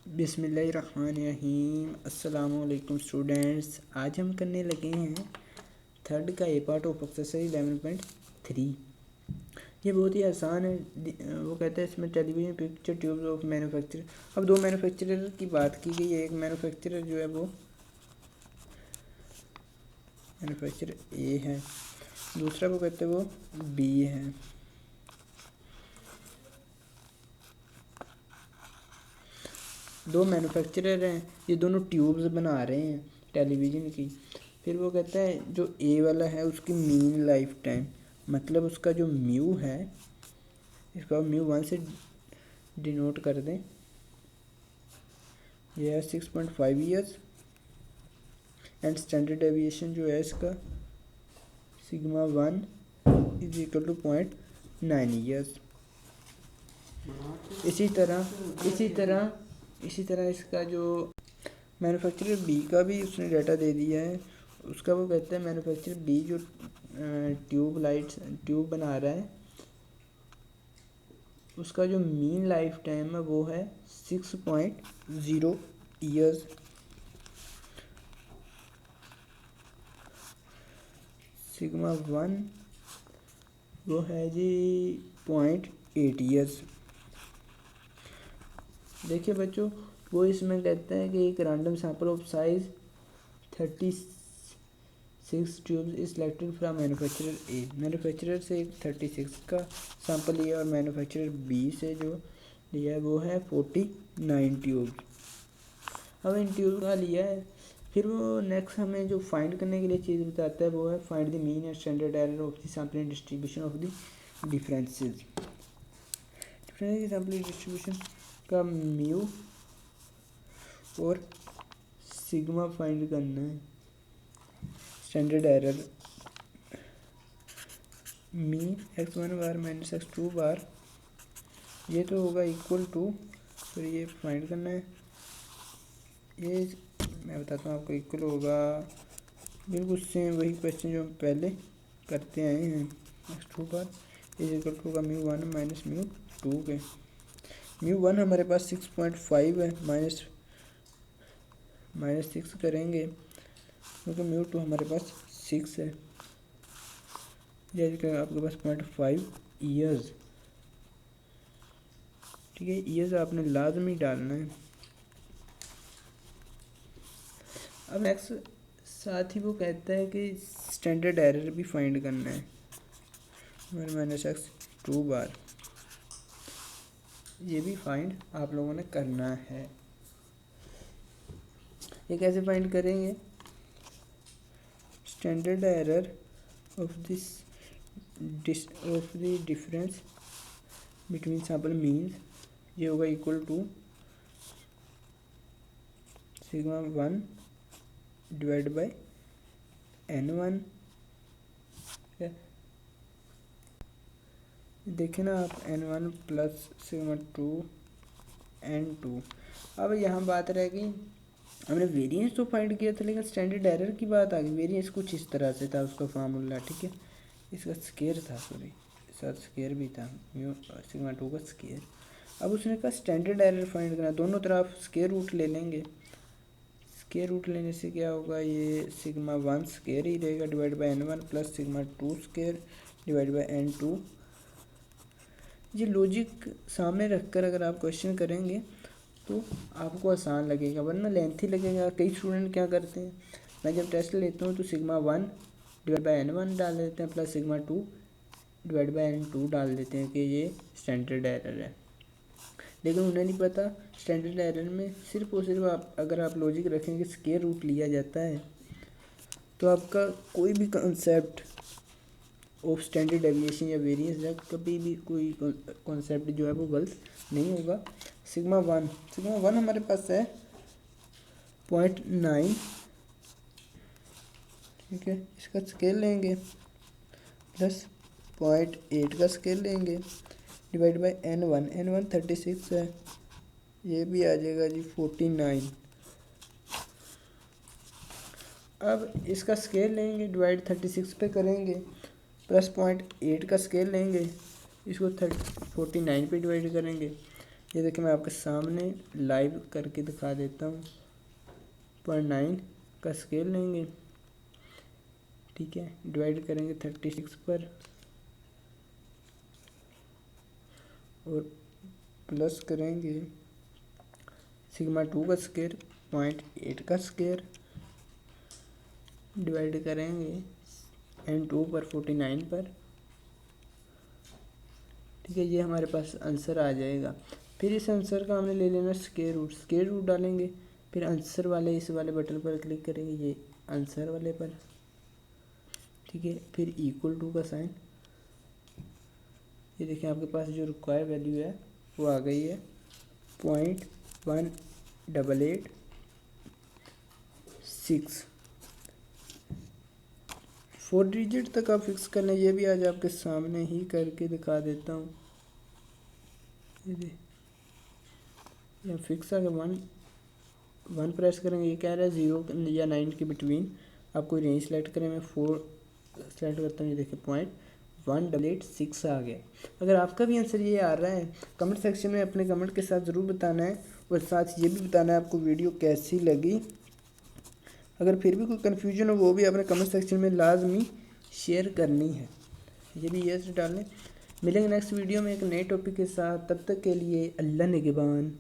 बिस्मिल्लाहिर्रहमानिर्रहीम। अस्सलामुअलैकुम स्टूडेंट्स, आज हम करने लगे हैं थर्ड का ए पार्ट ऑफ एक्सरसाइज 11.3। ये बहुत ही आसान है। वो कहता है इसमें television picture tubes of manufacture. अब दो मैन्युफैक्चरर की बात की गई है। एक मैन्युफैक्चरर जो है वो मैन्युफैक्चरर ए है, दूसरा वो कहते हैं वो बी है। दो मैन्युफैक्चरर हैं, ये दोनों ट्यूब्स बना रहे हैं टेलीविज़न की। फिर वो कहता है जो ए वाला है उसकी मीन लाइफ टाइम, मतलब उसका जो म्यू है, इसका म्यू 1 से डिनोट कर दें। यह है 6.5 ईयर्स एंड स्टैंडर्ड डेविएशन जो है इसका sigma 1 is equal to 0.9 years. इसी तरह इसका जो मैन्युफैक्चरर बी का भी उसने डाटा दे दिया है। उसका वो कहता है मैन्युफैक्चरर बी जो ट्यूब बना रहा है उसका जो मीन लाइफ टाइम है वो है 6.0 ईयर्स। सिग्मा 1 वो है जी 0.8 ईयर्स। देखिए बच्चों, वो इसमें कहता है कि एक random sample of size 36 tubes is selected from manufacturer A. Manufacturer से एक 36 का सैंपल लिया और मैन्युफैक्चरर बी से जो लिया है वो है 49 ट्यूब्स। अब इन ट्यूब का लिया है, फिर वो नेक्स्ट हमें जो फाइंड करने के लिए चीज़ बताता है वो है find the mean and standard error of the sampling distribution of the differences. Sampling distribution का म्यू और सिग्मा फाइंड करना है। स्टैंडर्ड एरर मीन x1 बार माइनस x2 बार, ये तो होगा इक्वल टू, फिर ये फाइंड करना है। ये मैं बताता हूँ आपको, इक्वल होगा बिल्कुल सेम वही क्वेश्चन जो हम पहले करते आए हैं। x2 बार इज इक्वल टू होगा म्यू 1 माइनस म्यू 2 के। म्यू 1 हमारे पास 6.5 है, माइनस 6 करेंगे क्योंकि म्यू 2 हमारे पास 6 है। ये आपके पास 0.5 ईयर्स। ठीक है, ईयर्स आपने लाजमी डालना है। अब नेक्स्ट साथ ही वो कहता है कि स्टैंडर्ड एरर भी फाइंड करना है, माइनस x2 बार। ये भी फाइंड आप लोगों ने करना है। ये कैसे फाइंड करेंगे? Standard error of the difference between sample means, ये होगा equal to sigma 1 divide by n1। देखें ना आप, n1 प्लस सिग्मा 2 n2। अब यहाँ बात रह गई, हमने वेरिएंस तो फाइंड किया था लेकिन स्टैंडर्ड एरर की बात आ गई। वेरिएंस कुछ इस तरह से था उसका फार्मूला, ठीक है, इसका स्केयर था, सॉरी साथ स्केयर भी था, म्यू सिग्मा 2 का स्केयर। अब उसने कहा स्टैंडर्ड एरर फाइंड करना, दोनों तरफ स्केयर रूट ले लेंगे। स्केयर रूट लेने से क्या होगा, ये सिग्मा 1 स्केयर ही रहेगा divide by n1 plus sigma 2 square divide by n2। ये लॉजिक सामने रखकर अगर आप क्वेश्चन करेंगे तो आपको आसान लगेगा, वरना लेंथी लगेगा। कई स्टूडेंट क्या करते हैं, मैं जब टेस्ट लेता हूँ तो सिग्मा 1 डिवाइड बाय n1 डाल देते हैं plus sigma 2 divide by n2 डाल देते हैं कि ये स्टैंडर्ड एरर है। लेकिन उन्हें नहीं पता स्टैंडर्ड एरर में सिर्फ और सिर्फ अगर आप लॉजिक रखेंगे स्केयर रूट लिया जाता है तो आपका कोई भी कॉन्सेप्ट ऑफ स्टैंडर्ड डेविएशन या वेरिएंस है, कभी भी कोई कॉन्सेप्ट जो है वो गलत नहीं होगा। सिग्मा 1 हमारे पास है 0.9, ठीक है, इसका स्केल लेंगे प्लस 0.8 का स्केल लेंगे डिवाइड बाय n1 36 है, ये भी आ जाएगा जी 49। अब इसका स्केल लेंगे डिवाइड 36 पे करेंगे प्लस 0.8 का स्केल लेंगे, इसको 49 पे डिवाइड करेंगे ये देखिए मैं आपके सामने लाइव करके दिखा देता हूँ। 0.9 का स्केल लेंगे, ठीक है, डिवाइड करेंगे 36 पर और प्लस करेंगे सिग्मा 2 का स्केयर 0.8 का स्केयर, डिवाइड करेंगे n2 पर 49 पर, ठीक है। ये हमारे पास आंसर आ जाएगा। फिर इस आंसर का हमने ले लेना स्केयर रूट डालेंगे, फिर आंसर वाले इस वाले बटन पर क्लिक करेंगे, ये आंसर वाले पर, ठीक है। फिर इक्वल टू का साइन, ये देखिए आपके पास जो रिक्वायर वैल्यू है वो आ गई है 0.1886। 4 डिजिट तक आप फिक्स कर लें। ये भी आज आपके सामने ही करके दिखा देता हूँ। ये फिक्स आ गया। 1 प्रेस करेंगे, ये कह रहा है 0 या 9 के बिटवीन आप कोई रेंज सेलेक्ट करें। मैं 4 सेलेक्ट करता हूँ, ये देखिए 0.1886 आ गया। अगर आपका भी आंसर ये आ रहा है, कमेंट सेक्शन में अपने कमेंट के साथ ज़रूर बताना है और साथ ये भी बताना है आपको वीडियो कैसी लगी। अगर फिर भी कोई कन्फ्यूजन हो वो भी अपने कमेंट सेक्शन में लाजमी शेयर करनी है। ये भी यस डालें। मिलेंगे नेक्स्ट वीडियो में एक नए टॉपिक के साथ, तब तक के लिए अल्लाह निगहबान।